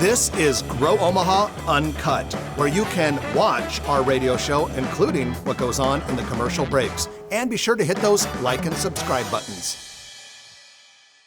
This is Grow Omaha Uncut, where you can watch our radio show, including what goes on in the commercial breaks. And be sure to hit those like and subscribe buttons.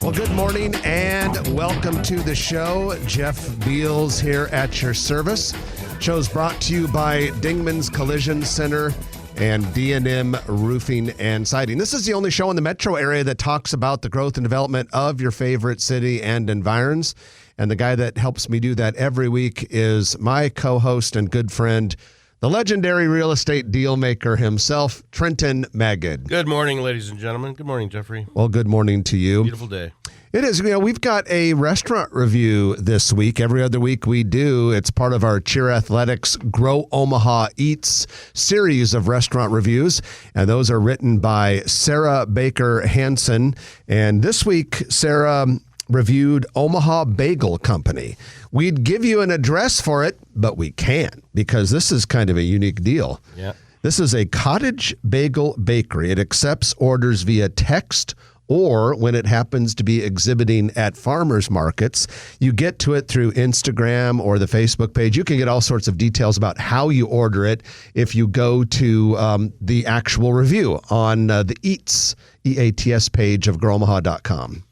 Well, good morning and welcome to the show. Jeff Beals here at your service. Show's brought to you by Dingman's Collision Center and D&M Roofing and Siding. This is the only show in the metro area that talks about the growth and development of your favorite city and environs. And the guy that helps me do that every week is my co-host and good friend, the legendary real estate deal maker himself, Trenton Magid. Good morning, ladies and gentlemen. Good morning, Jeffrey. Well, good morning to you. Beautiful day. It is. You know, we've got a restaurant review this week. Every other week we do. It's part of our Cheer Athletics Grow Omaha Eats series of restaurant reviews. And those are written by Sarah Baker Hansen. And this week, Sarah reviewed Omaha Bagel Company. We'd give you an address for it, but we can't because this is kind of a unique deal. Yeah. This is a cottage bagel bakery. It accepts orders via text or when it happens to be exhibiting at farmers markets. You get to it through Instagram or the Facebook page. You can get all sorts of details about how you order it if you go to the actual review on the Eats, EATS page of growomaha.com.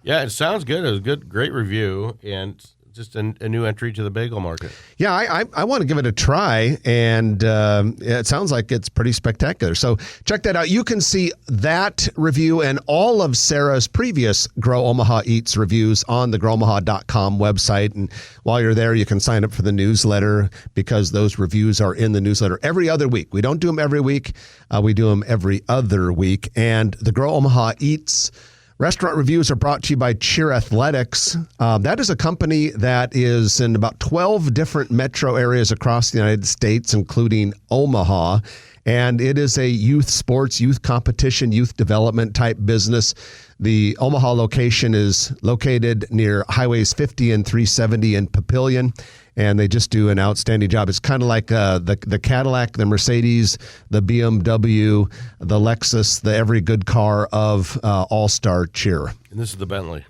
Yeah, it sounds good. It was a great review, and just a new entry to the bagel market. Yeah, I want to give it a try, and it sounds like it's pretty spectacular. So check that out. You can see that review and all of Sarah's previous Grow Omaha Eats reviews on the growomaha.com website. And while you're there, you can sign up for the newsletter because those reviews are in the newsletter every other week. We don't do them every week. We do them every other week. And the Grow Omaha Eats restaurant reviews are brought to you by Cheer Athletics. That is a company that is in about 12 different metro areas across the United States, including Omaha. And it is a youth sports, youth competition, youth development type business. The Omaha location is located near Highways 50 and 370 in Papillion. And they just do an outstanding job. It's kind of like the Cadillac, the Mercedes, the BMW, the Lexus, the every good car of All-Star Cheer. And this is the Bentley.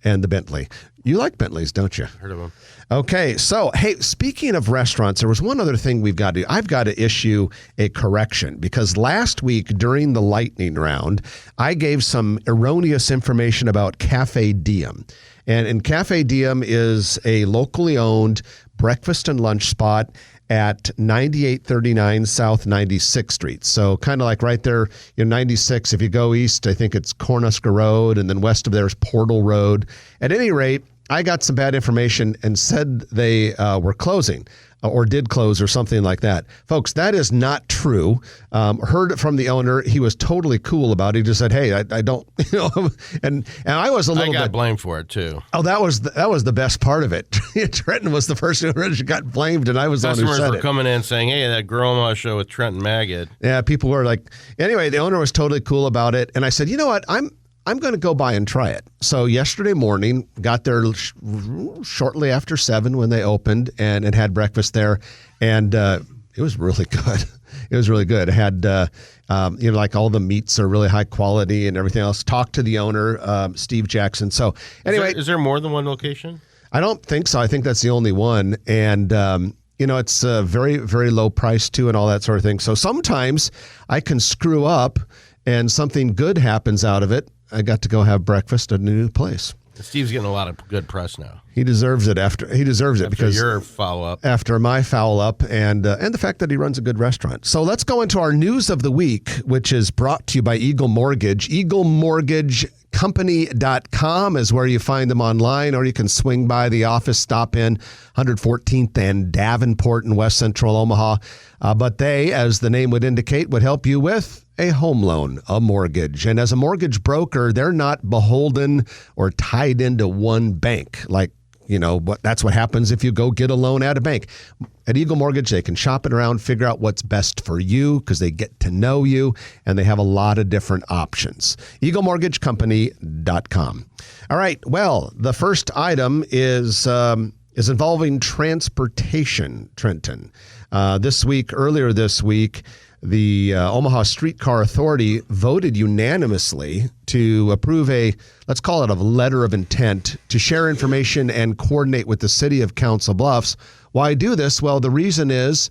And the Bentley. You like Bentleys, don't you? Heard of them. Okay, so, hey, speaking of restaurants, there was one other thing we've got to do. I've got to issue a correction because last week during the lightning round, I gave some erroneous information about Cafe Diem. And Cafe Diem is a locally owned breakfast and lunch spot at 9839 South 96th Street. So kind of like right there, 96. If you go east, I think it's Cornhusker Road, and then west of there is Portal Road. At any rate, I got some bad information and said they were closing or did close or something like that. Folks, that is not true. Heard it from the owner. He was totally cool about it. He just said, hey, I don't, and I was a little bit. I got blamed for it too. Oh, that was the best part of it. Trenton was the person who got blamed, and I was the one who said it. Customers were coming in saying, hey, that Grow Omaha show with Trenton Magid. Yeah, people were like, anyway, the owner was totally cool about it. And I said, you know what, I'm going to go by and try it. So yesterday morning, got there shortly after 7 when they opened and had breakfast there. And it was really good. It was really good. It had, like all the meats are really high quality and everything else. Talked to the owner, Steve Jackson. So anyway. Is there more than one location? I don't think so. I think that's the only one. And, it's very, very low price too and all that sort of thing. So sometimes I can screw up and something good happens out of it. I got to go have breakfast at a new place. Steve's getting a lot of good press now. He deserves it because your follow-up. After my follow-up and the fact that he runs a good restaurant. So let's go into our news of the week, which is brought to you by Eagle Mortgage. EagleMortgageCompany.com is where you find them online, or you can swing by the office, stop in 114th and Davenport in West Central Omaha. But they, as the name would indicate, would help you with a home loan, a mortgage. And as a mortgage broker, they're not beholden or tied into one bank. Like, that's what happens if you go get a loan at a bank. At Eagle Mortgage, they can shop it around, figure out what's best for you because they get to know you, and they have a lot of different options. EagleMortgageCompany.com. All right, well, the first item is involving transportation, Trenton. Earlier this week, the Omaha Streetcar Authority voted unanimously to approve let's call it a letter of intent to share information and coordinate with the city of Council Bluffs. Why do this? Well, the reason is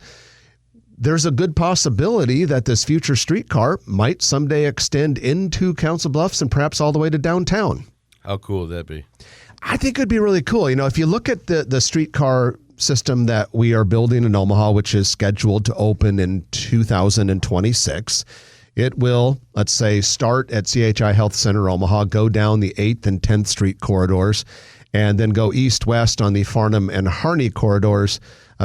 there's a good possibility that this future streetcar might someday extend into Council Bluffs and perhaps all the way to downtown. How cool would that be? I think it'd be really cool. If you look at the streetcar system that we are building in Omaha, which is scheduled to open in 2026, it will, let's say, start at CHI Health Center Omaha, go down the 8th and 10th Street corridors, and then go east-west on the Farnham and Harney corridors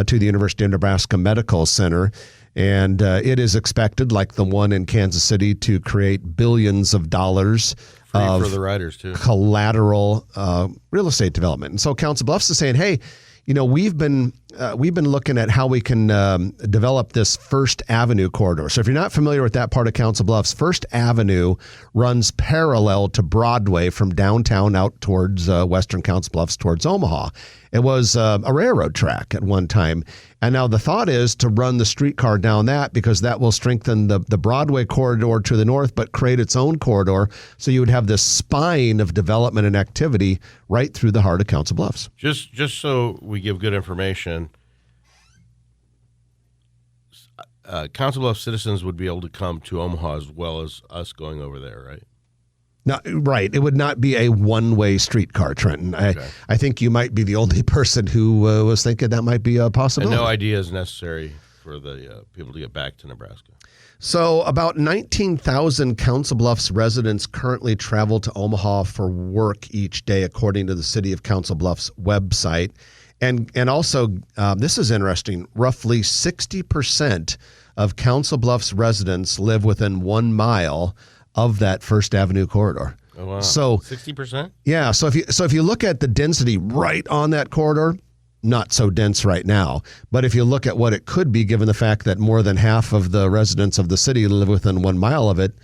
to the University of Nebraska Medical Center. And it is expected, like the one in Kansas City, to create billions of dollars for the riders too. Collateral real estate development. And so Council Bluffs is saying, hey, we've been looking at how we can develop this First Avenue corridor. So if you're not familiar with that part of Council Bluffs, First Avenue runs parallel to Broadway from downtown out towards western Council Bluffs towards Omaha. It was a railroad track at one time. And now the thought is to run the streetcar down that because that will strengthen the Broadway corridor to the north, but create its own corridor. So you would have this spine of development and activity right through the heart of Council Bluffs. Just so we give good information, Council Bluffs citizens would be able to come to Omaha as well as us going over there, right? No, right. It would not be a one-way streetcar, Trenton. Okay. I think you might be the only person who was thinking that might be a possibility. And no idea is necessary for the people to get back to Nebraska. So about 19,000 Council Bluffs residents currently travel to Omaha for work each day, according to the City of Council Bluffs website. And also, this is interesting, roughly 60% of Council Bluffs residents live within 1 mile of that First Avenue corridor. Oh, wow. So 60%? Yeah. So if you look at the density right on that corridor, not so dense right now. But if you look at what it could be, given the fact that more than half of the residents of the city live within 1 mile of it,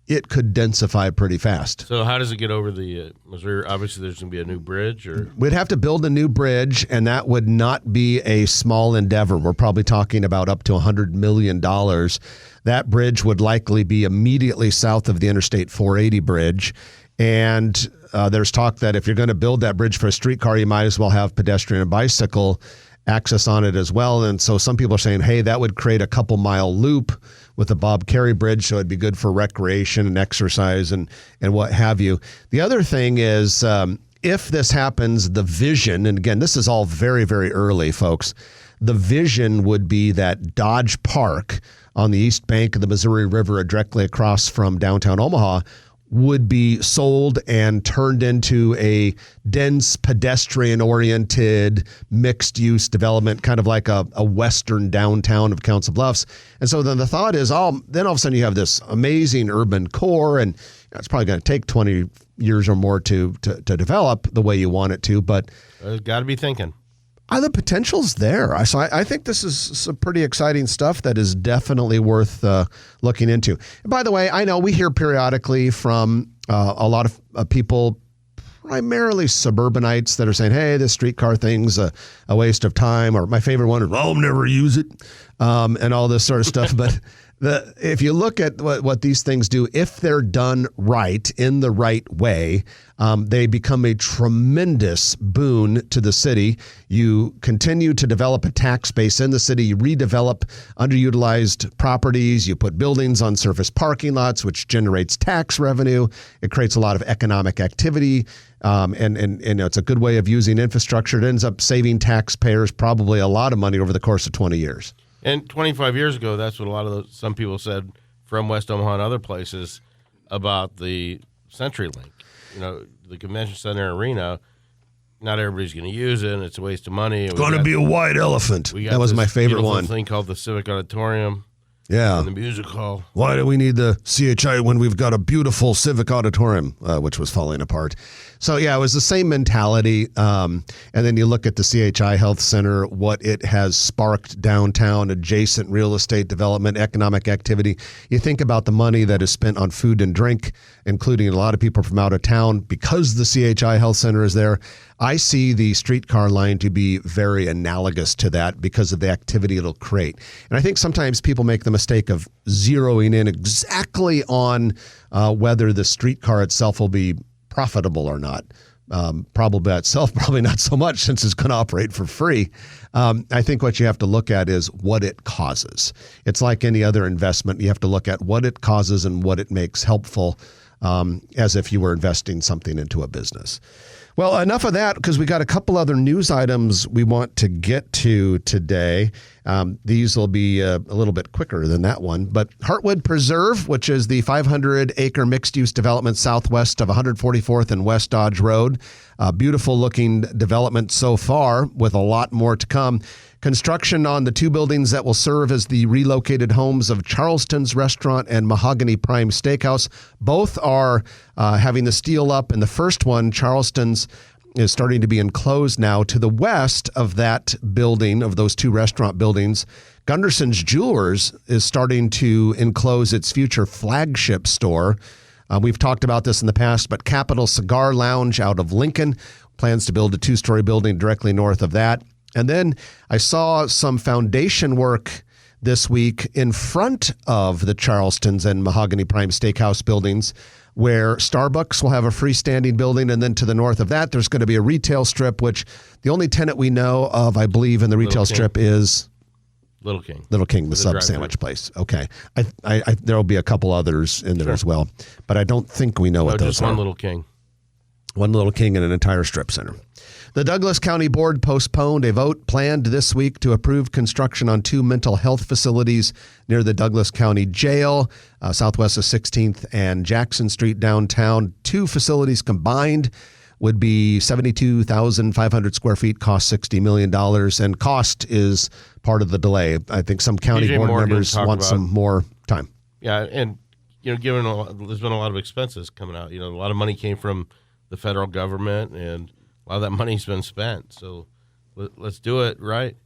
it could densify pretty fast. So how does it get over the Missouri? Obviously, there's going to be a new bridge, or we'd have to build a new bridge, and that would not be a small endeavor. We're probably talking about up to $100 million. That bridge would likely be immediately south of the Interstate 480 bridge. And there's talk that if you're going to build that bridge for a streetcar, you might as well have pedestrian and bicycle access on it as well. And so some people are saying, hey, that would create a couple mile loop with the Bob Carey Bridge, so it'd be good for recreation and exercise and what have you. The other thing is, if this happens, the vision, and again, this is all very, very early, folks, the vision would be that Dodge Park on the east bank of the Missouri River directly across from downtown Omaha would be sold and turned into a dense, pedestrian-oriented, mixed-use development, kind of like a western downtown of Council Bluffs. And so then the thought is, then all of a sudden you have this amazing urban core, and it's probably going to take 20 years or more to develop the way you want it to, but got to be thinking. The potential's there. So I think this is some pretty exciting stuff that is definitely worth looking into. And by the way, I know we hear periodically from a lot of people, primarily suburbanites, that are saying, hey, this streetcar thing's a waste of time. Or my favorite one is, I'll never use it, and all this sort of stuff. But if you look at what these things do, if they're done right, in the right way, they become a tremendous boon to the city. You continue to develop a tax base in the city. You redevelop underutilized properties. You put buildings on surface parking lots, which generates tax revenue. It creates a lot of economic activity. And it's a good way of using infrastructure. It ends up saving taxpayers probably a lot of money over the course of 20 years. And 25 years ago, that's what some people said from West Omaha and other places about the CenturyLink. The convention center arena, not everybody's going to use it, and it's a waste of money. It's going to be a white elephant. That was my favorite one. Thing called the Civic Auditorium. Yeah. And the music hall. Why do we need the CHI when we've got a beautiful civic auditorium, which was falling apart? So, yeah, it was the same mentality. And then you look at the CHI Health Center, what it has sparked downtown, adjacent real estate development, economic activity. You think about the money that is spent on food and drink, including a lot of people from out of town because the CHI Health Center is there. I see the streetcar line to be very analogous to that because of the activity it'll create. And I think sometimes people make the mistake of zeroing in exactly on whether the streetcar itself will be profitable or not. Probably by itself, probably not so much since it's going to operate for free. I think what you have to look at is what it causes. It's like any other investment. You have to look at what it causes and what it makes helpful, as if you were investing something into a business. Well, enough of that, because we got a couple other news items we want to get to today. These will be a little bit quicker than that one. But Heartwood Preserve, which is the 500-acre mixed-use development southwest of 144th and West Dodge Road. Beautiful-looking development so far, with a lot more to come. Construction on the two buildings that will serve as the relocated homes of Charleston's Restaurant and Mahogany Prime Steakhouse. Both are having the steel up, and the first one, Charleston's, is starting to be enclosed now. To the west of that building, of those two restaurant buildings, Gunderson's Jewelers is starting to enclose its future flagship store. We've talked about this in the past, but Capital Cigar Lounge out of Lincoln plans to build a two-story building directly north of that. And then I saw some foundation work this week in front of the Charleston's and Mahogany Prime Steakhouse buildings, where Starbucks will have a freestanding building. And then to the north of that, there's going to be a retail strip, which the only tenant we know of, I believe, in the retail strip is Little King. Little King, the sub sandwich place. Okay. There will be a couple others in there as well, but I don't think we know what those just are. one Little King. One Little King in an entire strip center. The Douglas County Board postponed a vote planned this week to approve construction on two mental health facilities near the Douglas County Jail, southwest of 16th and Jackson Street downtown. Two facilities combined would be 72,500 square feet, cost $60 million, and cost is part of the delay. I think some county DJ board Morgan members want some more time. Yeah, and given there's been a lot of expenses coming out. A lot of money came from the federal government, and a lot of that money's been spent. So let's do it right.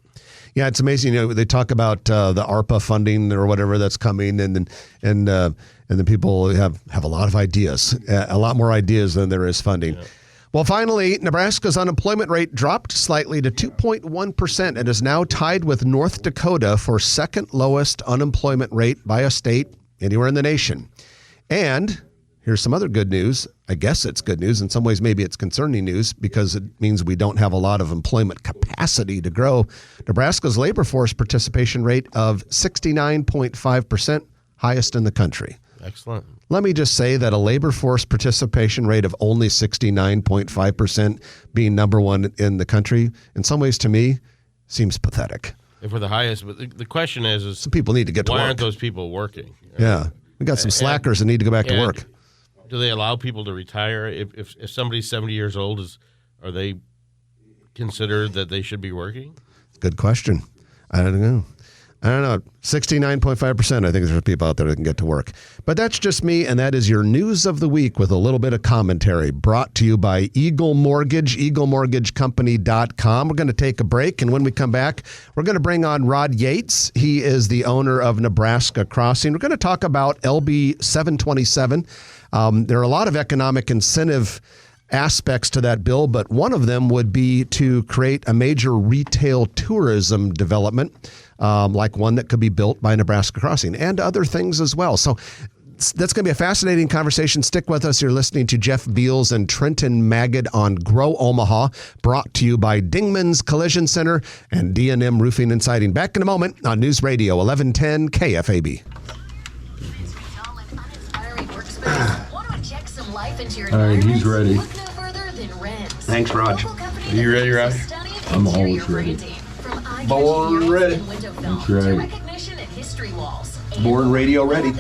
Yeah, it's amazing. They talk about the ARPA funding or whatever that's coming, and then people have a lot of ideas, a lot more ideas than there is funding. Yeah. Well, finally, Nebraska's unemployment rate dropped slightly to 2.1% and is now tied with North Dakota for second lowest unemployment rate by a state anywhere in the nation. And here's some other good news. I guess it's good news. In some ways, maybe it's concerning news because it means we don't have a lot of employment capacity to grow. Nebraska's labor force participation rate of 69.5%, highest in the country. Excellent. Let me just say that a labor force participation rate of only 69.5% being number one in the country, in some ways to me, seems pathetic. If we're the highest, but the question is some people need to get to work. Why aren't those people working? Yeah. We got some slackers that need to go back to work. Do they allow people to retire? If somebody's 70 years old, are they considered that they should be working? Good question. I don't know. 69.5%. I think there's people out there that can get to work. But that's just me, and that is your news of the week with a little bit of commentary brought to you by Eagle Mortgage, eaglemortgagecompany.com. We're going to take a break, and when we come back, we're going to bring on Rod Yates. He is the owner of Nebraska Crossing. We're going to talk about LB 727. There are a lot of economic incentive aspects to that bill, but one of them would be to create a major retail tourism development, like one that could be built by Nebraska Crossing and other things as well. So that's going to be a fascinating conversation. Stick with us. You're listening to Jeff Beals and Trenton Magid on Grow Omaha, brought to you by Dingman's Collision Center and D&M Roofing and Siding. Back in a moment on News Radio 1110 KFAB. All right, he's ready. Thanks, Raj. Are you ready, Raj? I'm always ready. Born ready. That's right. Born radio ready.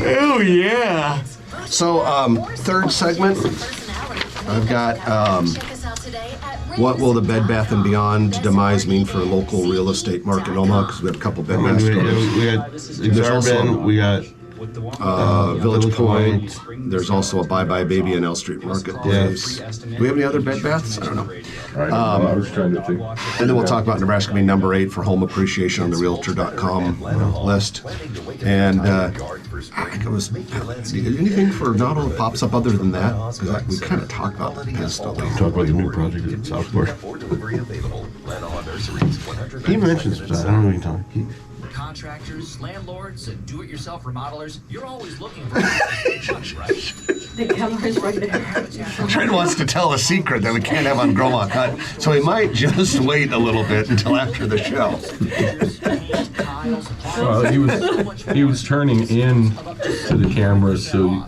Oh, yeah. So, third segment, I've got what will the Bed Bath & Beyond demise mean for a local real estate market in Omaha? Because we have a couple Bed Bath stores. We got Exarban, we got Village Point. There's also a Bye Bye Baby in L Street Marketplace. Do we have any other Bed Baths? I don't know. All right. I was trying to think. And then we'll talk about Nebraska being number 8 for home appreciation on the Realtor.com list. And I think it was anything for Noddle that pops up other than that? Because we kind of talked about the pistol. Talk about the new project in Southport. He mentions that. I don't know what you're talking about. Contractors, landlords, and do-it-yourself remodelers, you're always looking for money, right? The camera's right there. Trent wants to tell a secret that we can't have on Grow Uncut, so he might just wait a little bit until after the show. Well, he was turning in to the camera so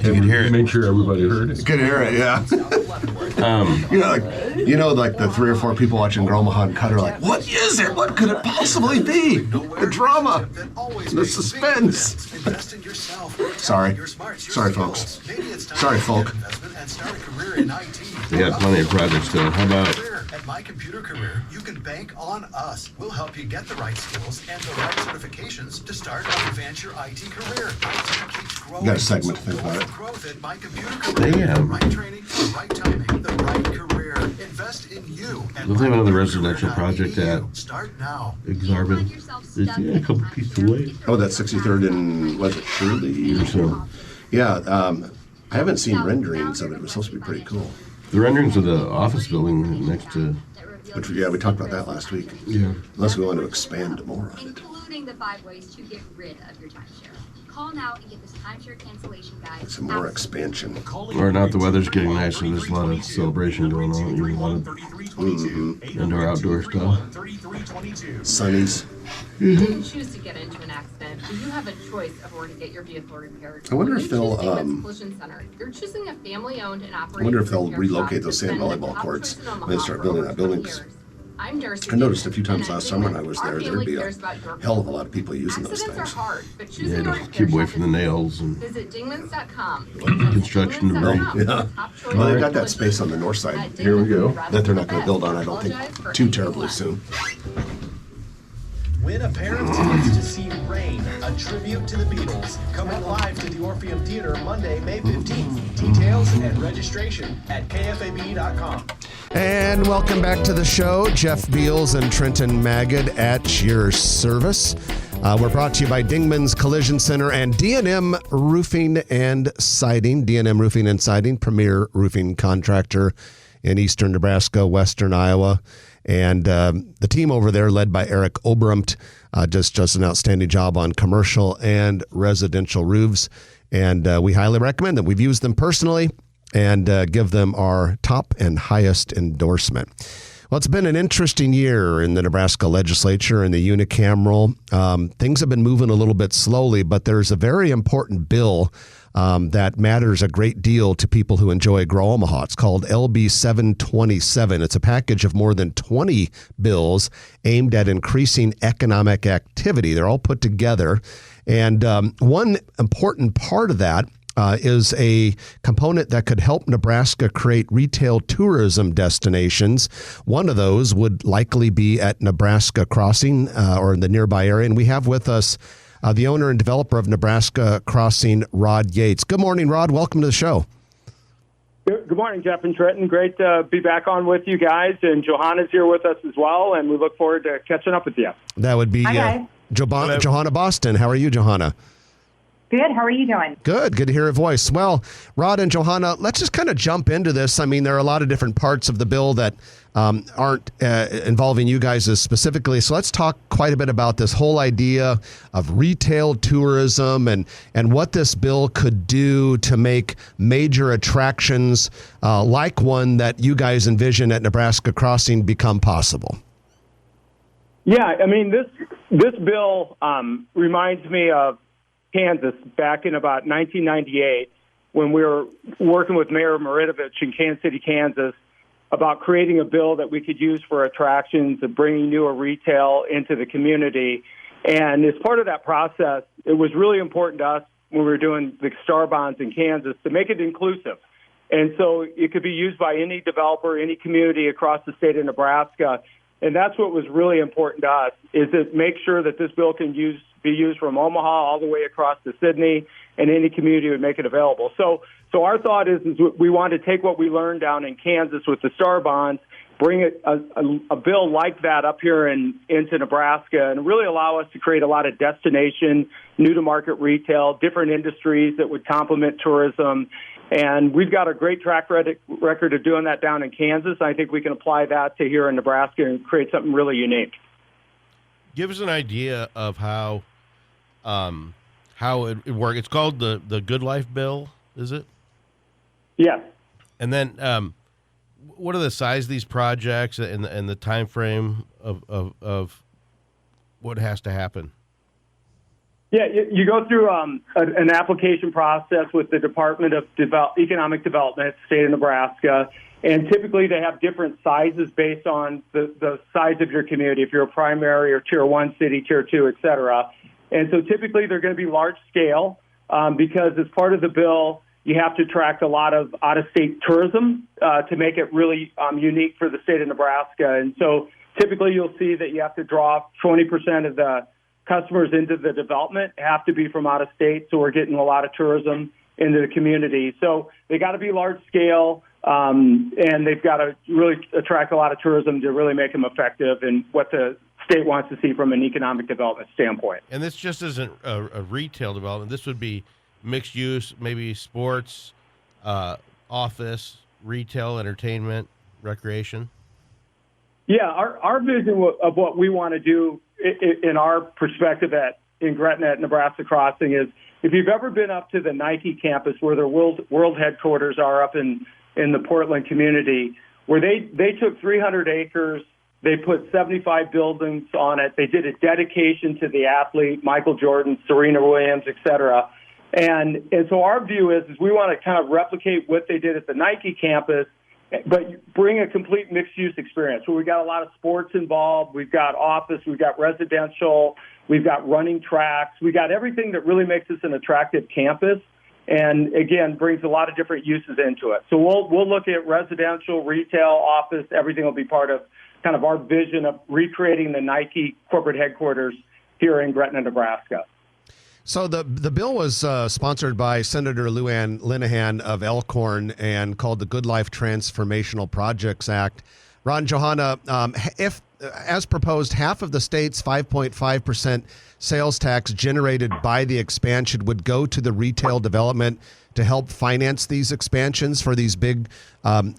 you could hear it. Make sure everybody heard it. Could hear it, yeah. Like the 3 or 4 people watching Grow Uncut are like, what is it? What could it possibly be? The drama, the suspense. Sorry, folks. Sorry, folk. They got plenty of projects going. How about At My Computer Career, you can bank on us. We'll help you get the right skills and the right certifications to start and advance your IT career. IT keeps growing. Got a segment to think about it. Growth at My Computer Career. Damn. The right training, the right timing, the right career. Invest in you. Don't they have another residential project at Start now. Exarban? It's a couple pieces away. Oh, that's 63rd and, was it Shirley? Or so. Yeah, I haven't seen renderings of it. It was supposed to be pretty cool. The renderings of the office building next to. Which, we talked about that last week. Yeah. Unless we want to expand more on it. Including the 5 ways to get rid of your timeshare. Call now and get this timeshare cancellation guide. Some more expansion. Or not, the weather's getting nicer. There's a lot of celebration going on. There's a lot of indoor outdoor stuff. Sunnies. You can choose to get into an accident, but you have a choice of where to get your vehicle repaired. I wonder When if you they'll, choose David's Collision Center, you're choosing a family-owned and operated I wonder if they'll repair relocate shop those that's sand been the volleyball top courts choice in when they Omaha start for building over that 20 building. years. I'm Darcy. I noticed a few Davis, times and last I summer think when I was our there, there'd family be a cares about your hell of a lot of people using those Accidents are things. hard, but Yeah, choosing a to repair keep away shop from the is nails and Visit Dingmans.com. construction debris. Yeah. Well, they've got that space on the north side. Here we go. That they're not going to build on, I don't think, too terribly soon. Win a pair of tickets to see Rain, a tribute to the Beatles, coming live to the Orpheum Theater Monday, May 15th. Details and registration at kfab.com. And welcome back to the show. Jeff Beals and Trenton Magid at your service. We're brought to you by Dingman's Collision Center and D&M Roofing and Siding. D&M Roofing and Siding, premier roofing contractor in eastern Nebraska, western Iowa. And the team over there, led by Eric Obrumt, just does an outstanding job on commercial and residential roofs. And we highly recommend them. We've used them personally and give them our top and highest endorsement. Well, it's been an interesting year in the Nebraska legislature and the unicameral. Things have been moving a little bit slowly, but there's a very important bill that matters a great deal to people who enjoy Grow Omaha. It's called LB 727. It's a package of more than 20 bills aimed at increasing economic activity. They're all put together. And one important part of that is a component that could help Nebraska create retail tourism destinations. One of those would likely be at Nebraska Crossing or in the nearby area. And we have with us the owner and developer of Nebraska Crossing, Rod Yates. Good morning, Rod. Welcome to the show. Good morning, Jeff and Trenton. Great to be back on with you guys. And Johanna's here with us as well, and we look forward to catching up with you. That would be Johanna Boston. How are you, Johanna? Good. How are you doing? Good to hear your voice. Well, Rod and Johanna, let's just kind of jump into this. I mean, there are a lot of different parts of the bill that aren't involving you guys as specifically. So let's talk quite a bit about this whole idea of retail tourism and what this bill could do to make major attractions like one that you guys envision at Nebraska Crossing become possible. Yeah, I mean, this bill reminds me of Kansas back in about 1998 when we were working with Mayor Maritovich in Kansas City, Kansas, about creating a bill that we could use for attractions and bringing newer retail into the community. And as part of that process, it was really important to us when we were doing the Star Bonds in Kansas to make it inclusive. And so it could be used by any developer, any community across the state of Nebraska. And that's what was really important to us, is to make sure that this bill can be used from Omaha all the way across to Sydney, and any community would make it available. So our thought is we want to take what we learned down in Kansas with the Star Bonds, bring a bill like that up here into Nebraska, and really allow us to create a lot of destination, new-to-market retail, different industries that would complement tourism. And we've got a great track record of doing that down in Kansas. I think we can apply that to here in Nebraska and create something really unique. Give us an idea of how it works. It's called the Good Life Bill, is it? Yes. And then what are the size of these projects and the time frame of what has to happen? Yeah, you go through an application process with the Department of Economic Development, state of Nebraska, and typically they have different sizes based on the size of your community, if you're a primary or Tier 1 city, Tier 2, et cetera. And so typically they're going to be large scale because as part of the bill, you have to attract a lot of out-of-state tourism to make it really unique for the state of Nebraska. And so typically you'll see that you have to draw 20% of the customers into the development have to be from out of state, so we're getting a lot of tourism into the community. So they got to be large scale, and they've got to really attract a lot of tourism to really make them effective in what the state wants to see from an economic development standpoint. And this just isn't a retail development. This would be mixed use, maybe sports, office, retail, entertainment, recreation. Yeah, our vision of what we want to do in our perspective in Gretna at Nebraska Crossing is if you've ever been up to the Nike campus where their world headquarters are up in the Portland community, where they took 300 acres, they put 75 buildings on it, they did a dedication to the athlete, Michael Jordan, Serena Williams, et cetera. And so our view is we want to kind of replicate what they did at the Nike campus, but bring a complete mixed-use experience where we've got a lot of sports involved, we've got office, we've got residential, we've got running tracks, we've got everything that really makes us an attractive campus and, again, brings a lot of different uses into it. So we'll look at residential, retail, office, everything will be part of kind of our vision of recreating the Nike corporate headquarters here in Gretna, Nebraska. So the bill was sponsored by Senator Lou Ann Linehan of Elkhorn and called the Good Life Transformational Projects Act. Ron, Johanna, if, as proposed, half of the state's 5.5% sales tax generated by the expansion would go to the retail development to help finance these expansions for these big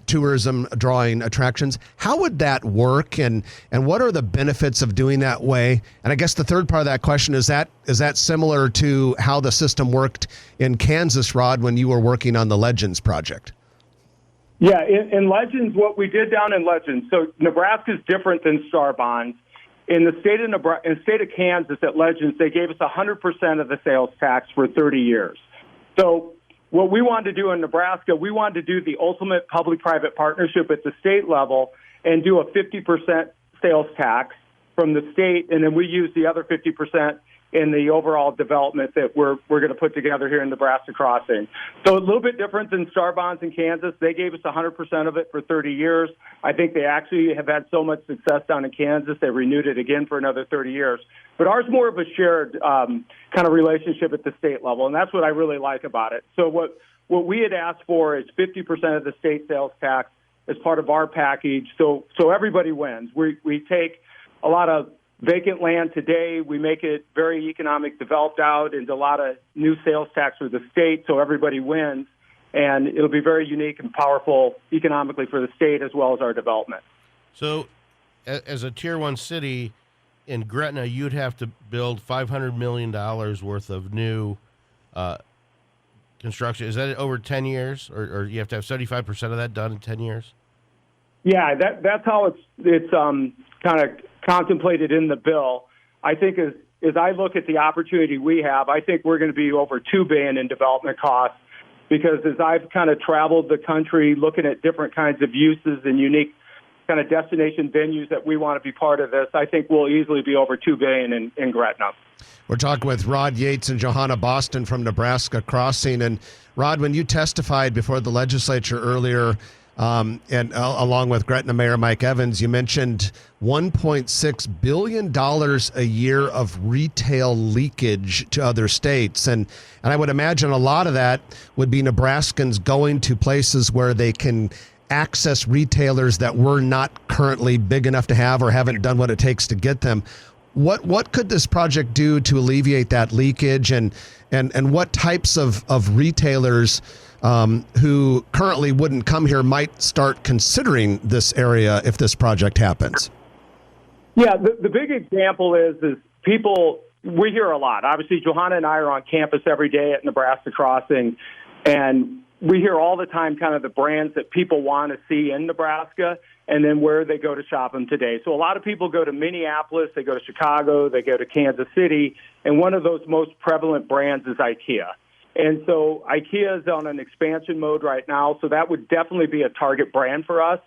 tourism drawing attractions. How would that work, and what are the benefits of doing that way? And I guess the third part of that question is that similar to how the system worked in Kansas, Rod, when you were working on the Legends project? Yeah, in Legends, what we did down in Legends, so Nebraska is different than Star Bonds. In the state of Kansas at Legends, they gave us 100% of the sales tax for 30 years. So what we wanted to do in Nebraska, we wanted to do the ultimate public-private partnership at the state level and do a 50% sales tax from the state, and then we use the other 50% in the overall development that we're going to put together here in Nebraska Crossing. So a little bit different than Star Bonds in Kansas. They gave us 100% of it for 30 years. I think they actually have had so much success down in Kansas, they renewed it again for another 30 years. But ours more of a shared kind of relationship at the state level, and that's what I really like about it. So what we had asked for is 50% of the state sales tax as part of our package, so everybody wins. We take a lot of vacant land today, we make it very economic, developed out into a lot of new sales tax for the state, so everybody wins, and it'll be very unique and powerful economically for the state as well as our development. So as a Tier 1 city in Gretna, you'd have to build $500 million worth of new construction. Is that over 10 years, or you have to have 75% of that done in 10 years? Yeah, that's how it's kind of contemplated in the bill. I think as I look at the opportunity we have, I think we're going to be over $2 billion in development costs, because as I've kind of traveled the country looking at different kinds of uses and unique kind of destination venues that we want to be part of this, I think we'll easily be over $2 billion in Gretna. We're talking with Rod Yates and Johanna Boston from Nebraska Crossing. And Rod, when you testified before the legislature earlier, and along with Gretna Mayor Mike Evans, you mentioned $1.6 billion a year of retail leakage to other states. And I would imagine a lot of that would be Nebraskans going to places where they can access retailers that we're not currently big enough to have or haven't done what it takes to get them. What could this project do to alleviate that leakage, and what types of retailers who currently wouldn't come here might start considering this area if this project happens? Yeah, the big example is people, we hear a lot. Obviously, Johanna and I are on campus every day at Nebraska Crossing, and we hear all the time kind of the brands that people want to see in Nebraska and then where they go to shop them today. So a lot of people go to Minneapolis, they go to Chicago, they go to Kansas City, and one of those most prevalent brands is IKEA. And so IKEA is on an expansion mode right now, so that would definitely be a target brand for us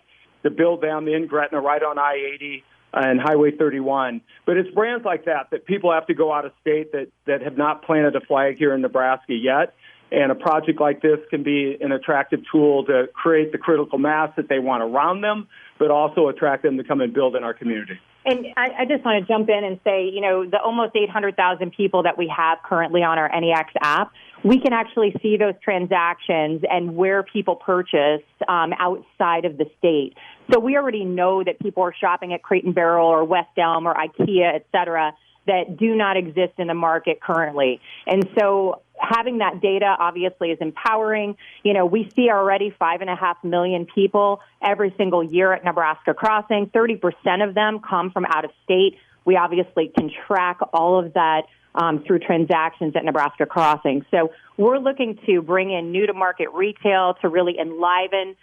to build them in Gretna right on I-80 and Highway 31. But it's brands like that people have to go out of state that have not planted a flag here in Nebraska yet. And a project like this can be an attractive tool to create the critical mass that they want around them, but also attract them to come and build in our community. And I just want to jump in and say, the almost 800,000 people that we have currently on our NEX app, we can actually see those transactions and where people purchase outside of the state. So we already know that people are shopping at Crate & Barrel or West Elm or IKEA, et cetera, that do not exist in the market currently. And so having that data obviously is empowering. We see already 5.5 million people every single year at Nebraska Crossing. 30% of them come from out of state. We obviously can track all of that through transactions at Nebraska Crossing. So we're looking to bring in new-to-market retail to really enliven,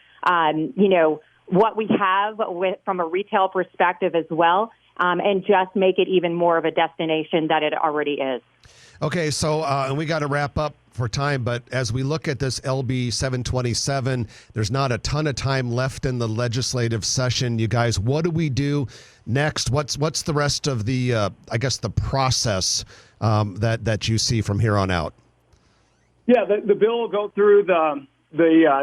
what we have from a retail perspective as well, and just make it even more of a destination that it already is. Okay, so and we got to wrap up for time, but as we look at this LB 727, there's not a ton of time left in the legislative session. You guys, what do we do next? What's the rest of the, the process that you see from here on out? Yeah, the bill will go through the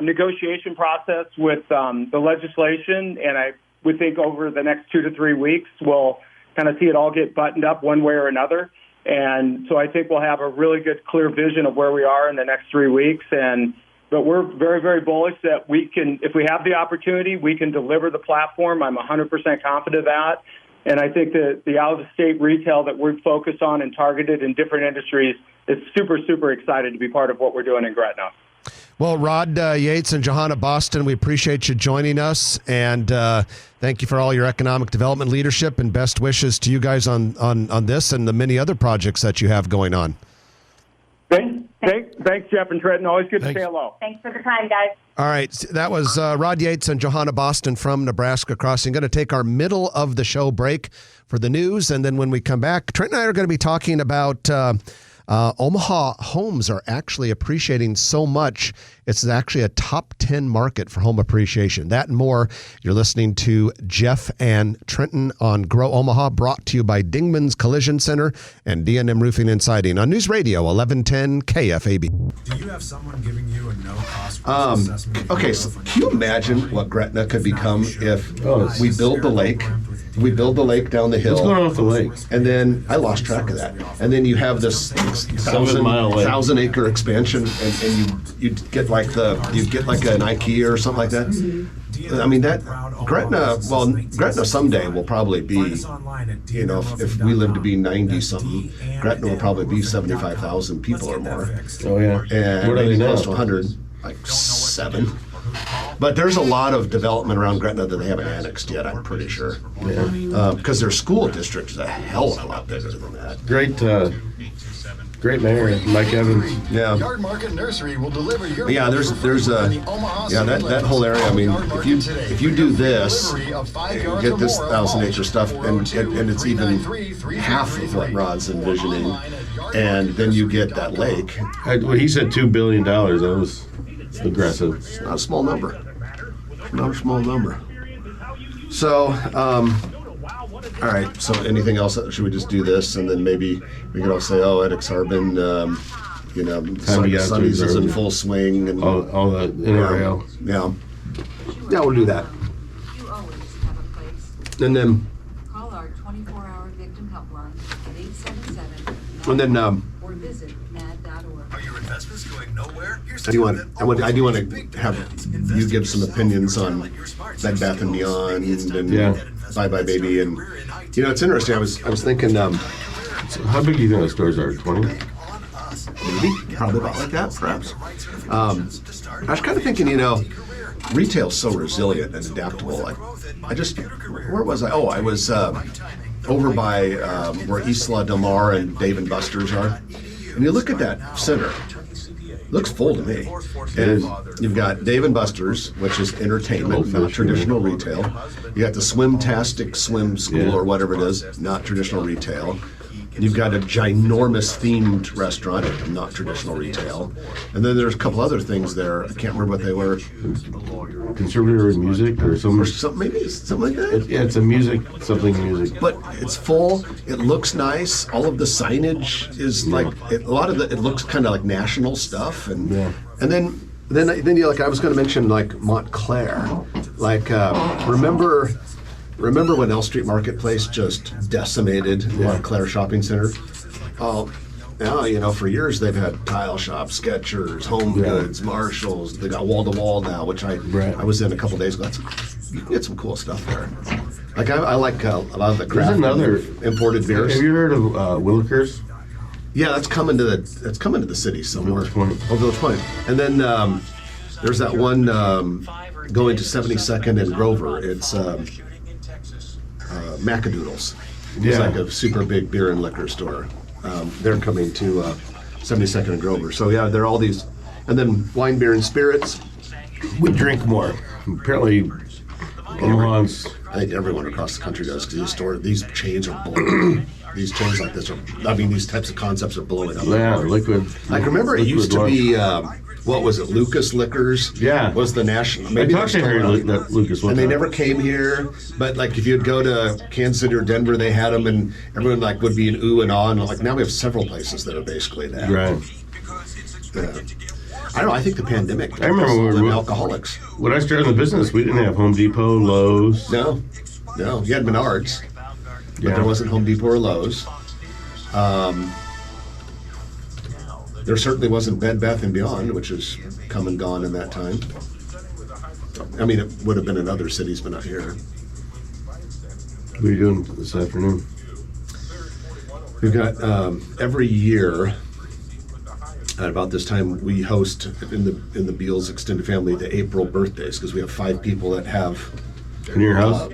negotiation process with the legislation, and I would think over the next 2 to 3 weeks, we'll kind of see it all get buttoned up one way or another. And so I think we'll have a really good, clear vision of where we are in the next 3 weeks. But we're very, very bullish that we can, if we have the opportunity, we can deliver the platform. I'm 100% confident of that. And I think that the out-of-state retail that we're focused on and targeted in different industries is super, super excited to be part of what we're doing in Gretna. Well, Rod Yates and Johanna Boston, we appreciate you joining us, and thank you for all your economic development leadership, and best wishes to you guys on this and the many other projects that you have going on. Thanks, Jeff and Trenton. Always good to say hello. Thanks for the time, guys. All right, that was Rod Yates and Johanna Boston from Nebraska Crossing. Going to take our middle of the show break for the news, and then when we come back, Trent and I are going to be talking about Omaha homes are actually appreciating so much. It's actually a top 10 market for home appreciation. That and more. You're listening to Jeff and Trenton on Grow Omaha, brought to you by Dingman's Collision Center and D&M Roofing and Siding on News Radio 1110 KFAB. Do you have someone giving you a no-cost assessment? Okay, so can you imagine what Gretna could become if we build the lake? We build the lake down the hill. What's going on with the lake? And then I lost track of that. And then you have this 1,000 acre expansion, and you get like an IKEA or something like that. I mean, that Gretna someday will probably be, if we live to be 90 something, Gretna will probably be 75,000 people or more. Oh yeah. And what are maybe they close now? to 100, like 7. But there's a lot of development around Gretna that they haven't annexed yet, I'm pretty sure. Because their school district is a hell of a lot bigger than that. Great mayor, Mike Evans. Yeah. Yard Market Nursery will deliver your that whole area. I mean, if you do this, and get this 1,000 acre stuff, and it's even half of what Rod's envisioning, and then you get that lake. He said $2 billion. That was aggressive. It's not a small number. Not a small number. So, all right. So, anything else? Should we just do this, and then maybe we could all say, "Oh, Ed Harbin, Sunny's is in full swing," and all the NRL. Yeah. Yeah, we'll do that. You always have a place. And then, Call our 24-hour victim helpline at 877 and then, or visit mad.org. Are your investments going nowhere? I do want to have you give some opinions on Bed Bath and Beyond and Bye Bye Baby, and you know, it's interesting. I was thinking, So how big do you think those stores are? 20? maybe, probably about like that, perhaps. I was kind of thinking, you know, retail's so resilient and adaptable. Where was I? Oh, I was over by where Isla Del Mar and Dave and Buster's are. And you look at that center, looks full to me. And you've got Dave and Buster's, which is entertainment, not traditional retail. You got the Swimtastic Swim School or whatever it is, not traditional retail. You've got a ginormous themed restaurant, not traditional retail. And then there's a couple other things there. I can't remember what they were. Conservative music or something? Or maybe something like that. Yeah, it's a music. But it's full. It looks nice. All of the signage is like a lot of it looks kind of like national stuff. And then you like I was going to mention like Montclair. Like remember when L Street Marketplace just decimated Montclair Shopping Center? Oh. Now, you know, for years they've had Tile Shop, Skechers, Home Goods, Marshalls. They got Wall to Wall now, which I was in a couple days ago. You can get some cool stuff there. Like I like a lot of the craft imported beers. Have you heard of Willikers? Yeah, that's coming to the city somewhere. Village Point. And then there's that one going to 72nd and Grover. It's Macadoodles. It's like a super big beer and liquor store. They're coming to 72nd and Grover. So yeah, there are all these, and then wine, beer, and spirits. We drink more. Apparently, Omaha's. I think everyone across the country does because these chains are blowing. These chains like this these types of concepts are blowing up. Yeah, liquid. Like remember, it used to be. What was it? Lucas Liquors. Yeah, was the national. Maybe I talked to Harry Lucas, and they never came here. But like, if you'd go to Kansas City or Denver, they had them, and everyone like would be an ooh and ah. And like now we have several places that are basically that. Right. I don't know. I think the pandemic. I remember when we were alcoholics. When I started in the business, we didn't have Home Depot, Lowe's. No. You had Menards, but there wasn't Home Depot or Lowe's. There certainly wasn't Bed Bath and Beyond, which has come and gone in that time. I mean, it would have been in other cities, but not here. What are you doing this afternoon? We've got every year at about this time we host in the Beals extended family the April birthdays because we have 5 people that have in your house.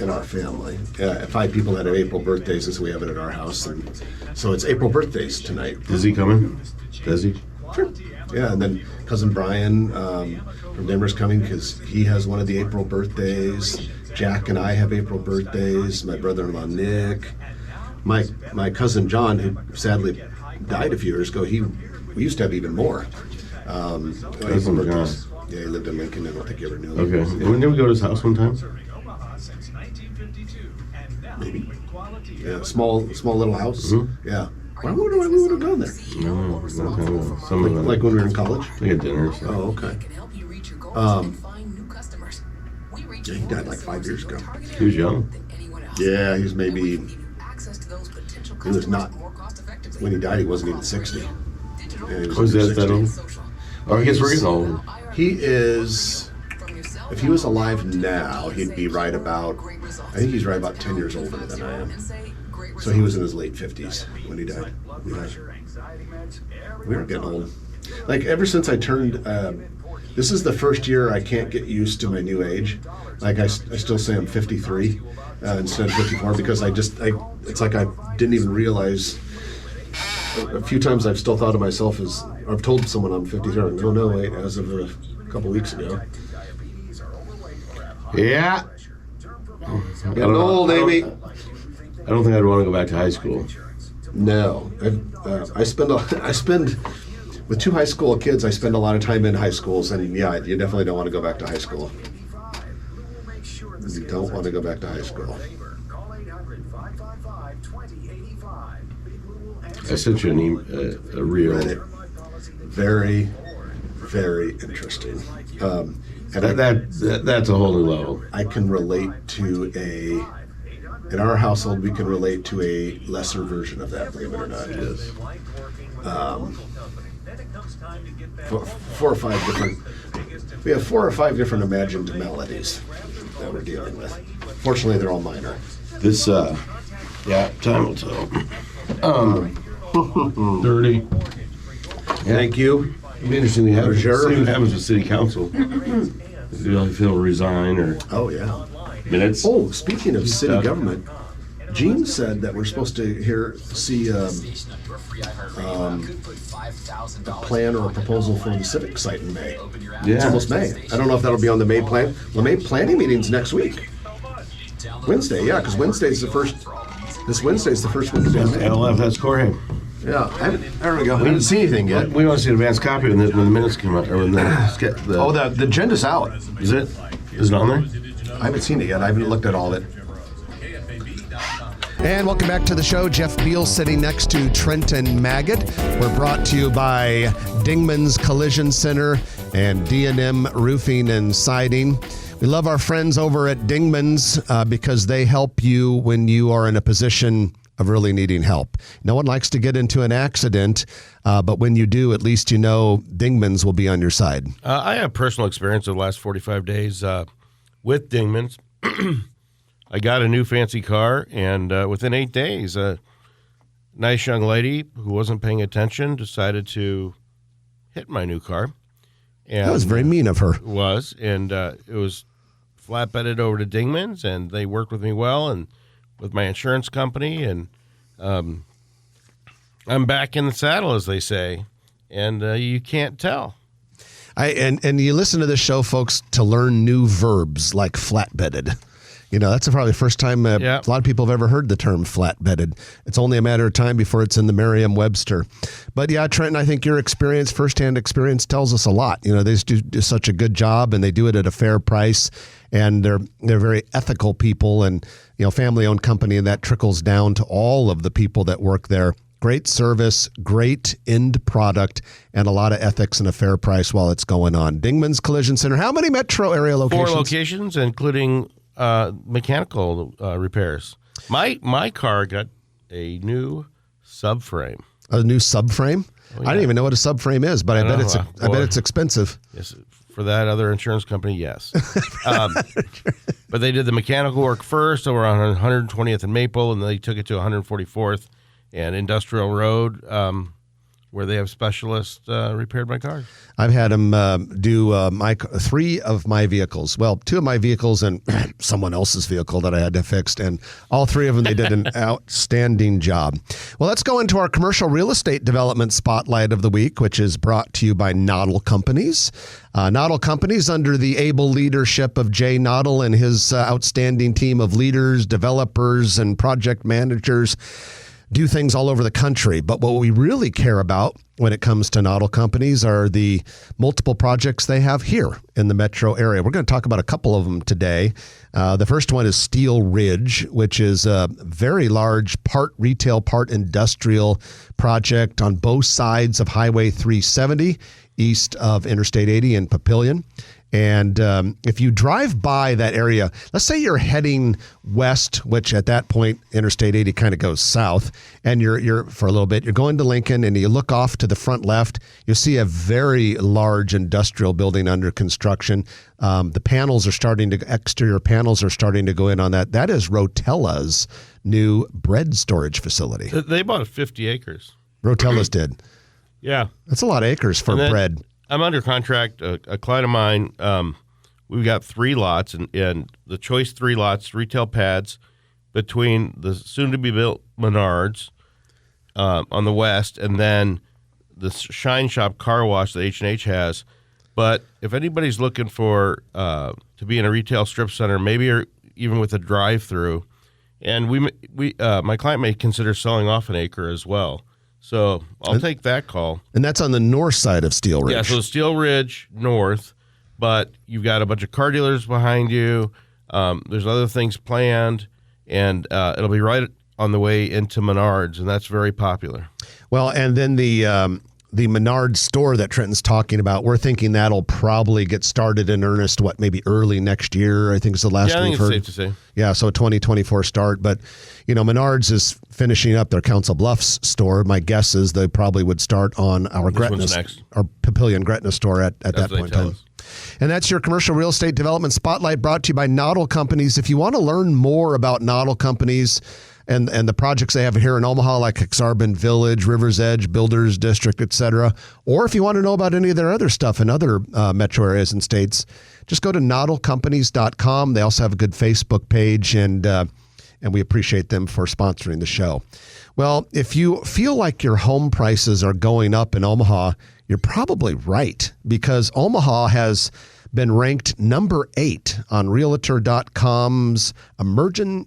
In our family, 5 people that have April birthdays, and so we have it at our house, and so it's April birthdays tonight. Is he coming? Does he? Sure. Yeah, and then cousin Brian from Denver's coming because he has one of the April birthdays. Jack and I have April birthdays. My brother-in-law Nick, my cousin John, who sadly died a few years ago. We used to have even more. Cousin John. Yeah, he lived in Lincoln. I don't think you ever knew him. Okay. Yeah. When did we go to his house one time? Maybe. Yeah, small little house. Mm-hmm. Yeah. Why would we have gone there? No, like when we were in college. We had dinner. So. Oh, okay. Yeah, he died like 5 years ago. He was young. Yeah, he was maybe. He was not. When he died, he wasn't even 60. Yeah, was that old? Oh, I guess we're getting old. He is. If he was alive now, he'd be right about. I think he's right about 10 years older than I am. So he was in his late 50s when he died. Yeah. We were getting old. Like ever since I turned. This is the first year I can't get used to my new age. Like I still say I'm 53 instead of 54 because it's like I didn't even realize. A few times I've still thought of myself as, or I've told someone I'm 53. I'm like, no, wait, as of a couple weeks ago. Yeah. Getting old, Amy. I don't think I'd want to go back to high school. No. I spend with 2 high school kids, I spend a lot of time in high schools, and yeah, you definitely don't want to go back to high school. You don't want to go back to high school. I sent you a reel. Read it. Very, very interesting. That's a whole new level. I can relate to in our household, we can relate to a lesser version of that, believe it or not. Yes. 4 or 5 different, we have 4 or 5 different imagined melodies that we're dealing with. Fortunately, they're all minor. This, time will tell. 30. Thank you. It'd be interesting to have, see Sure. what happens with city council. If he'll resign or Oh, yeah. minutes. Oh, speaking of city Stuff. government, Gene said that we're supposed to see a plan or a proposal for the civic site in May. It's almost May. I don't know if that'll be on the May plan. The May planning meeting's next week. Wednesday, yeah, because Wednesday's the first. This Wednesday's the first Wednesday in May. LF, that's Jorge. Yeah, there we go. I haven't seen anything yet. We want to see an advance copy when the minutes come out, or when The agenda's out. Is it? Is it on there? I haven't seen it yet. I haven't looked at all of it. And welcome back to the show. Jeff Beal sitting next to Trenton Maggot. We're brought to you by Dingman's Collision Center and D&M Roofing and Siding. We love our friends over at Dingman's because they help you when you are in a position of really needing help. No one likes to get into an accident, but when you do, at least you know Dingman's will be on your side. I have personal experience of the last 45 days with Dingman's. I got a new fancy car, and within 8 days, a nice young lady who wasn't paying attention decided to hit my new car. And That was very mean of her. It was, and it was flatbedded over to Dingman's, and they worked with me well, and with my insurance company, and I'm back in the saddle, as they say, and you can't tell. And you listen to this show, folks, to learn new verbs like flatbedded. You know, that's probably the first time a lot of people have ever heard the term flatbedded. It's only a matter of time before it's in the Merriam-Webster. But yeah, Trenton, I think your experience, firsthand experience, tells us a lot. You know, they just do such a good job, and they do it at a fair price, and they're very ethical people, and family-owned company, and that trickles down to all of the people that work there. Great service, great end product, and a lot of ethics and a fair price while it's going on. Dingman's Collision Center. How many metro area locations? 4 locations, including mechanical repairs. My car got a new subframe. A new subframe? Oh, yeah. I didn't even know what a subframe is, but I bet it's expensive. Yes, for that other insurance company, yes. But they did the mechanical work first over on 120th and Maple, and they took it to 144th and Industrial Road, where they have specialists repaired my cars. I've had them do 3 of my vehicles. Well, 2 of my vehicles and someone else's vehicle that I had to fix, and all 3 of them, they did an outstanding job. Well, let's go into our commercial real estate development spotlight of the week, which is brought to you by Noddle Companies. Noddle Companies, under the able leadership of Jay Noddle and his outstanding team of leaders, developers, and project managers, do things all over the country. But what we really care about when it comes to Noddle Companies are the multiple projects they have here in the metro area. We're going to talk about a couple of them today. The first one is Steel Ridge, which is a very large part retail, part industrial project on both sides of Highway 370, east of Interstate 80 in Papillion. And if you drive by that area, let's say you're heading west, which at that point Interstate 80 kind of goes south, and you're for a little bit, you're going to Lincoln, and you look off to the front left, you see a very large industrial building under construction. The exterior panels are starting to go in on that. That is Rotella's new bread storage facility. They bought 50 acres. Rotella's did. Yeah. That's a lot of acres for bread. I'm under contract. A client of mine, we've got 3 lots, and the choice 3 lots, retail pads, between the soon-to-be-built Menards on the west, and then the Shine Shop car wash that H&H has. But if anybody's looking for to be in a retail strip center, maybe even with a drive-through, and my client may consider selling off an acre as well. So I'll take that call. And that's on the north side of Steel Ridge. Yeah, so Steel Ridge north, but you've got a bunch of car dealers behind you. There's other things planned, and it'll be right on the way into Menards, and that's very popular. Well, and then the the Menards store that Trenton's talking about, we're thinking that'll probably get started in earnest, maybe early next year, I think is the last I think we've it's heard. safe to say. Yeah, so a 2024 start. But, Menards is finishing up their Council Bluffs store. My guess is they probably would start on our Papillion Gretna store at that point in time. And that's your commercial real estate development spotlight, brought to you by Noddle Companies. If you want to learn more about Noddle Companies and the projects they have here in Omaha, like Exarban Village, River's Edge, Builders District, etc., or if you want to know about any of their other stuff in other metro areas and states, just go to noddlecompanies.com. They also have a good Facebook page, and we appreciate them for sponsoring the show. Well, if you feel like your home prices are going up in Omaha, you're probably right, because Omaha has been ranked number 8 on Realtor.com's Emerging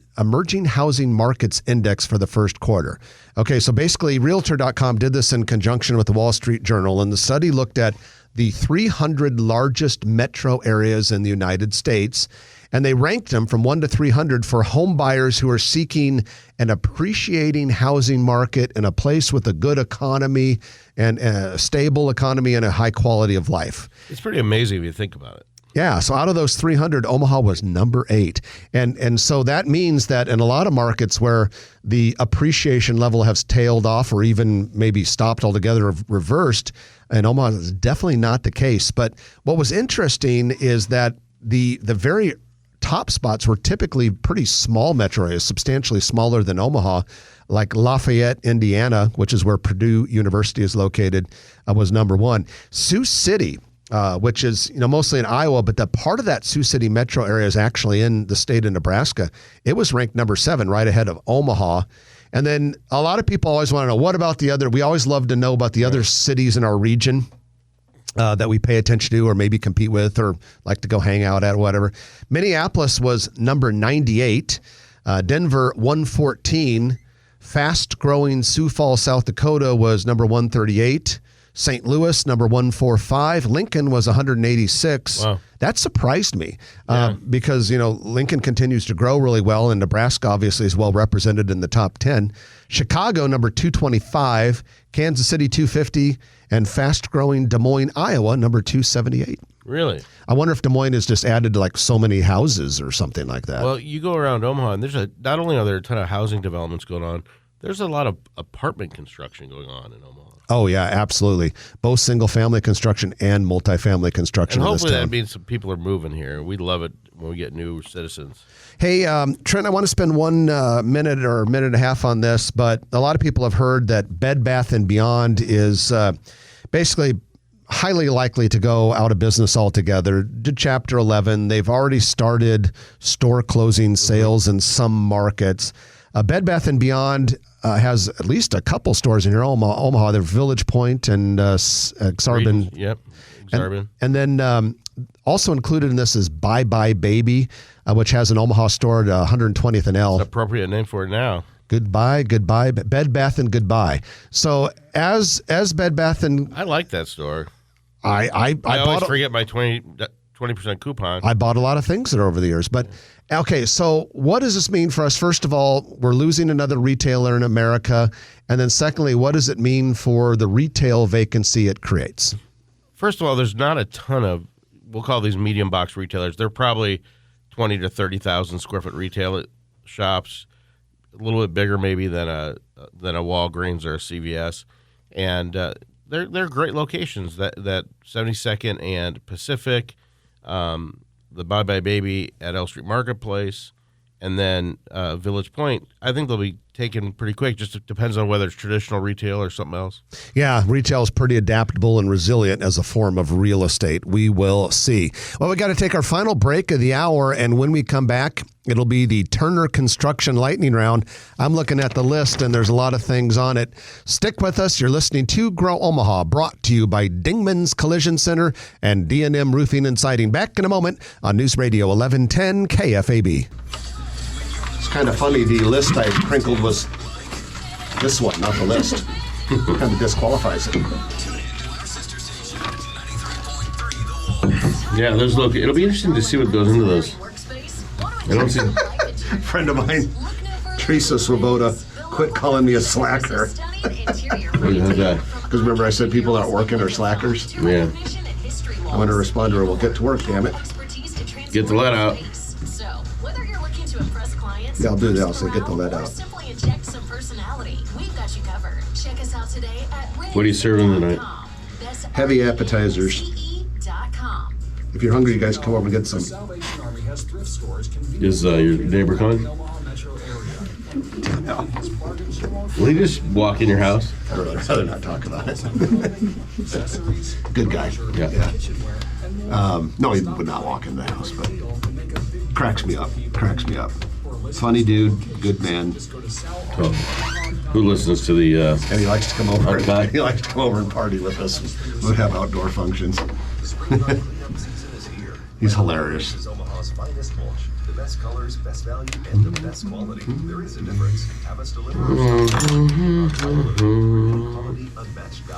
Housing Markets Index for the first quarter. Okay, so basically Realtor.com did this in conjunction with the Wall Street Journal, and the study looked at the 300 largest metro areas in the United States, and they ranked them from 1 to 300 for home buyers who are seeking an appreciating housing market in a place with a good economy and a stable economy and a high quality of life. It's pretty amazing if you think about it. Yeah, so out of those 300, Omaha was number 8. And so that means that in a lot of markets where the appreciation level has tailed off or even maybe stopped altogether or reversed, and Omaha is definitely not the case. But what was interesting is that the very top spots were typically pretty small metro areas, substantially smaller than Omaha, like Lafayette, Indiana, which is where Purdue University is located, was number 1. Sioux City, which is mostly in Iowa, but the part of that Sioux City metro area is actually in the state of Nebraska. It was ranked number 7, right ahead of Omaha. And then a lot of people always want to know, what about the other? We always love to know about the other cities in our region that we pay attention to or maybe compete with or like to go hang out at, whatever. Minneapolis was number 98, Denver 114, fast-growing Sioux Falls, South Dakota was number 138, St. Louis number 145, Lincoln was 186. Wow. That surprised me because, Lincoln continues to grow really well, and Nebraska obviously is well represented in the top 10. Chicago, number 225, Kansas City, 250, and fast-growing Des Moines, Iowa, number 278. Really? I wonder if Des Moines has just added like so many houses or something like that. Well, you go around Omaha, and not only are there a ton of housing developments going on, there's a lot of apartment construction going on in Omaha. Oh, yeah, absolutely. Both single-family construction and multifamily construction and in this hopefully town. that means some people are moving here. We love it when we get new citizens. Hey, Trent, I want to spend 1 minute or minute and a half on this, but a lot of people have heard that Bed Bath & Beyond is basically highly likely to go out of business altogether. Did Chapter 11. They've already started store closing sales in some markets. Bed Bath & Beyond has at least a couple stores in your Omaha. They're Village Point and Exarban. Yep, Exarban. And then also included in this is Bye Bye Baby, which has an Omaha store at 120th and L. It's an appropriate name for it now. Goodbye, Bed Bath & Goodbye. So as Bed Bath & I like that store. I always forget my 20% coupon. I bought a lot of things there over the years. But, okay, so what does this mean for us? First of all, we're losing another retailer in America. And then secondly, what does it mean for the retail vacancy it creates? First of all, there's not a ton of, we'll call these medium box retailers. They're probably 20 to 30,000 square foot retail shops, a little bit bigger maybe than a Walgreens or a CVS. And they're great locations, that 72nd and Pacific, the Bye Bye Baby at L Street Marketplace, and then Village Point. I think they'll be taken pretty quick. Just depends on whether it's traditional retail or something else. Yeah, retail is pretty adaptable and resilient as a form of real estate. We will see. Well, we got to take our final break of the hour, and when we come back, it'll be the Turner Construction Lightning Round. I'm looking at the list, and there's a lot of things on it. Stick with us. You're listening to Grow Omaha, brought to you by Dingman's Collision Center and D&M Roofing and Siding. Back in a moment on News Radio 1110 KFAB. It's kind of funny. The list I crinkled was this one, not the list. Kind of disqualifies it. Yeah, it'll be interesting to see what goes into those. I don't see. A friend of mine, Teresa Swoboda, quit calling me a slacker. Because remember I said people aren't working or slackers? Yeah. I'm going to respond to her, well, get to work, damn it. Get the lead out. So, whether you're looking to impress clients, Yeah, I'll do that. I'll say get the lead out. simply inject some personality, we've got you covered. Check us out today at What are you serving tonight? Heavy appetizers. If you're hungry, you guys come over and get some. Is your neighbor calling? No. Will he just walk in your house? I'd rather not talk about it. Good guy. Yeah. No, he would not walk in the house, but cracks me up. Funny dude, good man. Oh. Who listens to the? And he likes to come over. Uncut? He likes to come over and party with us. We'll have outdoor functions. He's hilarious. Is Omaha's finest mulch. The best colors, best value, and the best quality. There is a difference. Have us deliver.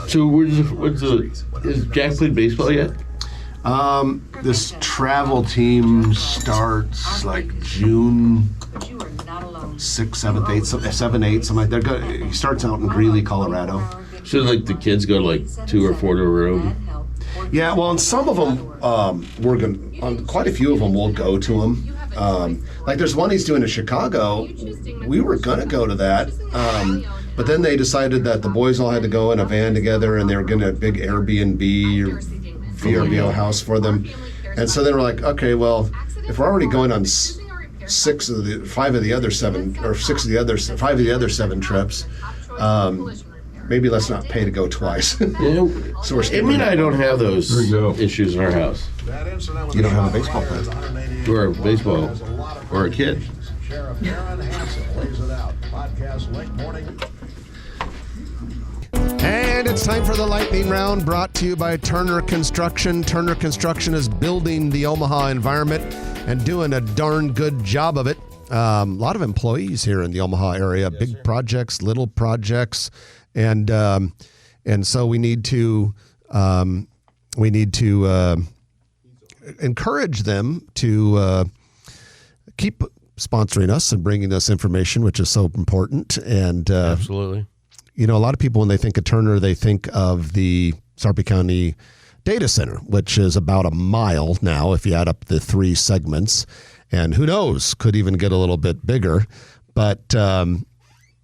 So is Jack played baseball yet? This travel team starts like June 6th, 7th, 8th, 7th, 8th, something like that. He starts out in Greeley, Colorado. So like the kids go to like 2 or 4 to a room? Yeah, well, and some of them, quite a few of them will go to him. Like there's one he's doing in Chicago. We were going to go to that. But then they decided that the boys all had to go in a van together and they were getting a big Airbnb or VRBO house for them. And so then we're like, okay, well, if we're already going on 5 of the other 7 trips, maybe let's not pay to go twice. Yeah. So we're I don't have those issues in our house. You don't have a baseball player? Or a baseball, or a kid. And it's time for the lightning round, brought to you by Turner Construction. Turner Construction is building the Omaha environment and doing a darn good job of it. A lot of employees here in the Omaha area, big projects, little projects, and so we need to encourage them to keep sponsoring us and bringing us information, which is so important. And absolutely. You know, a lot of people, when they think of Turner, they think of the Sarpy County Data Center, which is about a mile now if you add up the 3 segments. And who knows, could even get a little bit bigger. But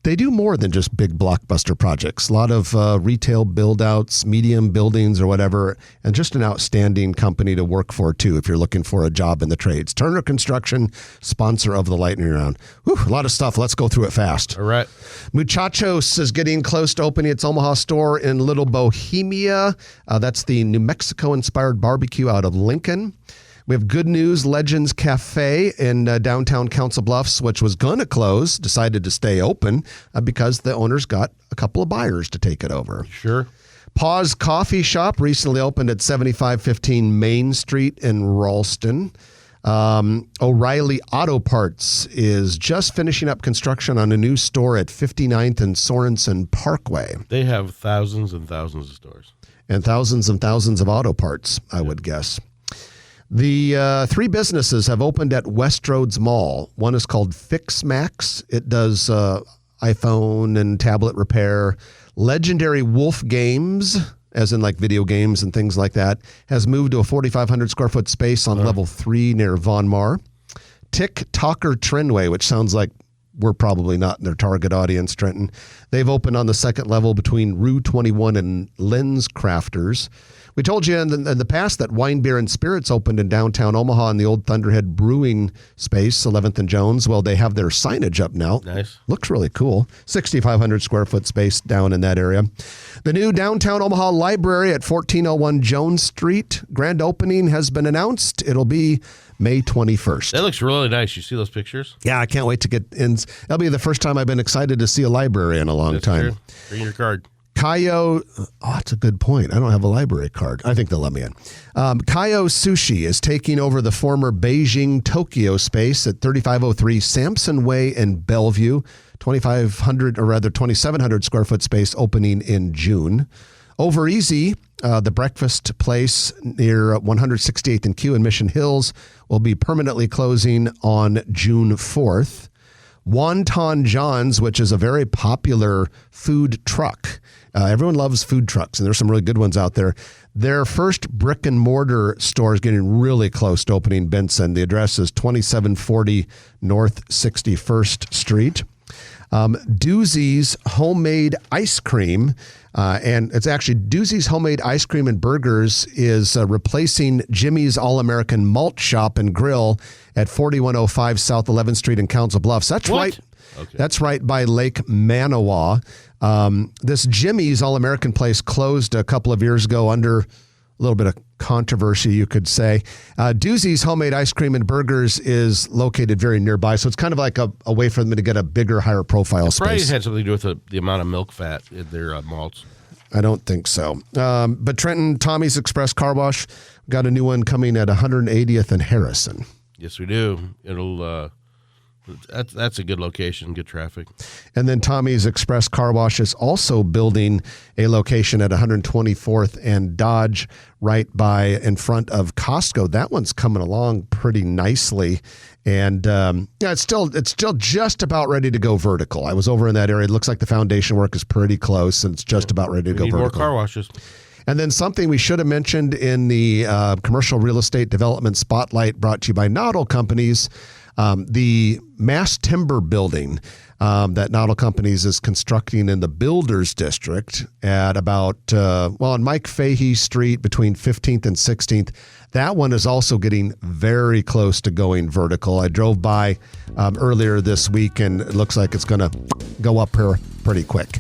they do more than just big blockbuster projects. A lot of retail build-outs, medium buildings or whatever, and just an outstanding company to work for, too, if you're looking for a job in the trades. Turner Construction, sponsor of the Lightning Round. Whew, a lot of stuff. Let's go through it fast. All right. Muchachos is getting close to opening its Omaha store in Little Bohemia. That's the New Mexico-inspired barbecue out of Lincoln. We have Good News Legends Cafe in downtown Council Bluffs, which was going to close, decided to stay open because the owners got a couple of buyers to take it over. Sure. Pause Coffee Shop recently opened at 7515 Main Street in Ralston. O'Reilly Auto Parts is just finishing up construction on a new store at 59th and Sorensen Parkway. They have thousands and thousands of stores. And thousands of auto parts, I would guess. The 3 businesses have opened at Westroads Mall. One is called Fix Max. It does iPhone and tablet repair. Legendary Wolf Games, as in like video games and things like that, has moved to a 4,500 square foot space on level 3 near Von Mar. TikToker Trendway, which sounds like we're probably not in their target audience, Trenton. They've opened on the 2nd level between Rue 21 and Lens Crafters. We told you in the past that Wine, Beer, and Spirits opened in downtown Omaha in the old Thunderhead Brewing space, 11th and Jones. Well, they have their signage up now. Nice. Looks really cool. 6,500 square foot space down in that area. The new downtown Omaha Library at 1401 Jones Street. Grand opening has been announced. It'll be May 21st. That looks really nice. You see those pictures? Yeah, I can't wait to get in. That'll be the first time I've been excited to see a library in a long time. True. Bring your card. Kayo, that's a good point. I don't have a library card. I think they'll let me in. Kayo Sushi is taking over the former Beijing Tokyo space at 3503 Sampson Way in Bellevue. 2,700 square foot space opening in June. Over Easy, the breakfast place near 168th and Q in Mission Hills, will be permanently closing on June 4th. Wonton John's, which is a very popular food truck. Everyone loves food trucks, and there's some really good ones out there. Their first brick and mortar store is getting really close to opening Benson. The address is 2740 North 61st Street. Doozy's Homemade Ice Cream, and it's actually Doozy's Homemade Ice Cream and Burgers is replacing Jimmy's All-American Malt Shop and Grill at 4105 South 11th Street in Council Bluffs. That's right. Okay. That's right by Lake Manawa. This Jimmy's All-American place closed a couple of years ago under a little bit of controversy, you could say. Doozy's Homemade Ice Cream and Burgers is located very nearby, so it's kind of like a way for them to get a bigger, higher profile Probably space. had something to do with the amount of milk fat in their malts. I don't think so. But Trenton, Tommy's Express Car Wash, got a new one coming at 180th and Harrison. Yes, we do. It'll. That's a good location, good traffic. And then Tommy's Express Car Wash is also building a location at 124th and Dodge, right in front of Costco. That one's coming along pretty nicely. And it's still just about ready to go vertical. I was over in that area. It looks like the foundation work is pretty close, and it's just about ready to go need vertical. More car washes. And then something we should have mentioned in the commercial real estate development spotlight brought to you by Noddle Companies. The mass timber building that Noddle Companies is constructing in the Builders District at about, on Mike Fahey Street between 15th and 16th. That one is also getting very close to going vertical. I drove by earlier this week, and it looks like it's going to go up here pretty quick.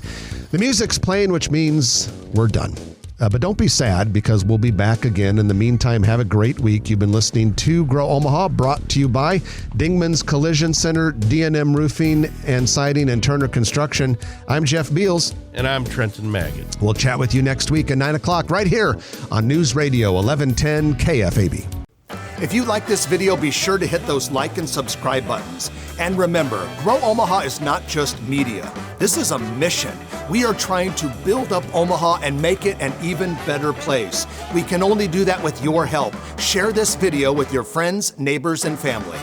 The music's playing, which means we're done. But don't be sad, because we'll be back again. In the meantime, have a great week. You've been listening to Grow Omaha, brought to you by Dingman's Collision Center, D&M Roofing and Siding, and Turner Construction. I'm Jeff Beals. And I'm Trenton Maggott. We'll chat with you next week at 9 o'clock right here on News Radio 1110 KFAB. If you like this video, be sure to hit those like and subscribe buttons. And remember, Grow Omaha is not just media. This is a mission. We are trying to build up Omaha and make it an even better place. We can only do that with your help. Share this video with your friends, neighbors, and family.